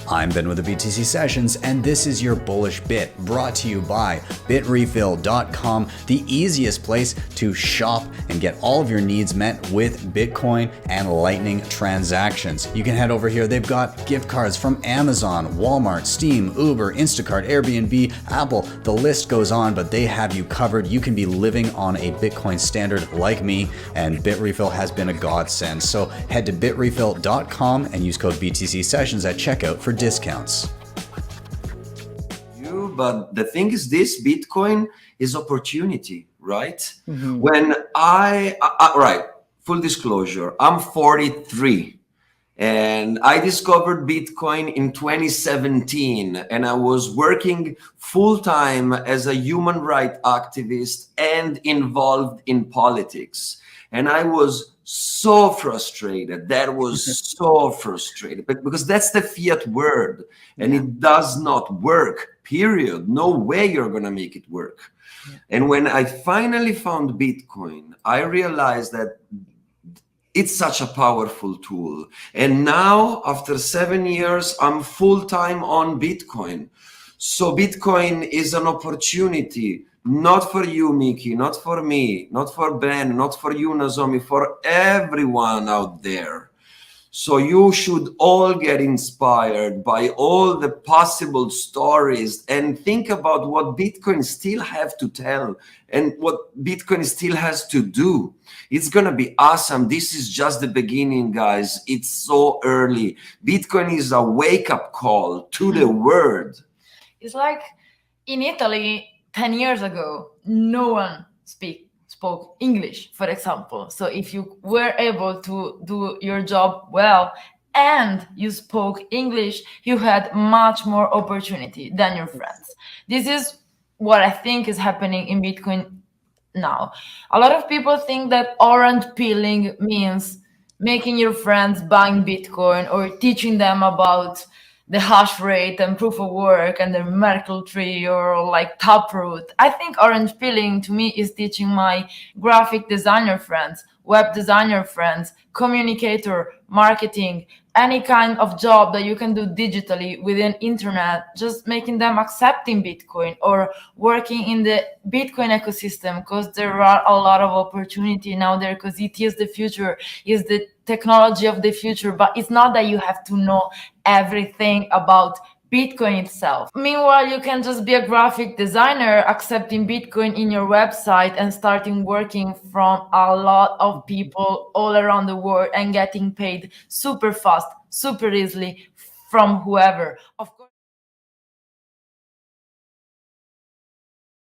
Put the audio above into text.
I'm Ben with the BTC Sessions, and this is your Bullish Bit, brought to you by bitrefill.com, the easiest place to shop and get all of your needs met with Bitcoin and Lightning transactions. You can head over here. They've got gift cards from Amazon, Walmart, Steam, Uber, Instacart, Airbnb, Apple. The list goes on, but they have you covered. You can be living on a Bitcoin standard like me, and BitRefill has been a godsend. So head to bitrefill.com and use code BTC Sessions at checkout for discounts. But the thing is, this Bitcoin is opportunity, right? Mm-hmm. When right, full disclosure, I'm 43 and I discovered Bitcoin in 2017, and I was working full-time as a human rights activist and involved in politics. And I was so frustrated. That was so frustrated, because that's the fiat word, and it does not work, period. No way you're going to make it work. And when I finally found Bitcoin, I realized that it's such a powerful tool. And now, after 7 years, I'm full-time on Bitcoin. So Bitcoin is an opportunity. Not for you, Mickey, not for me, not for Ben, not for you, Nozomi, for everyone out there. So you should all get inspired by all the possible stories and think about what Bitcoin still have to tell and what Bitcoin still has to do. It's going to be awesome. This is just the beginning, guys. It's so early. Bitcoin is a wake-up call to the world. It's like in Italy, 10 years ago, no one spoke English, for example. So if you were able to do your job well and you spoke English, you had much more opportunity than your friends. This is what I think is happening in Bitcoin now. A lot of people think that orange pilling means making your friends buying Bitcoin or teaching them about the hash rate and proof of work and the Merkle tree or like Taproot. I think orange pilling to me is teaching my graphic designer friends, web designer friends, communicator, marketing, any kind of job that you can do digitally within internet, just making them accepting Bitcoin or working in the Bitcoin ecosystem, because there are a lot of opportunity now there, because it is the future, is the technology of the future. But it's not that you have to know everything about Bitcoin itself. Meanwhile, you can just be a graphic designer accepting Bitcoin in your website and starting working from a lot of people all around the world and getting paid super fast, super easily from whoever. Of course.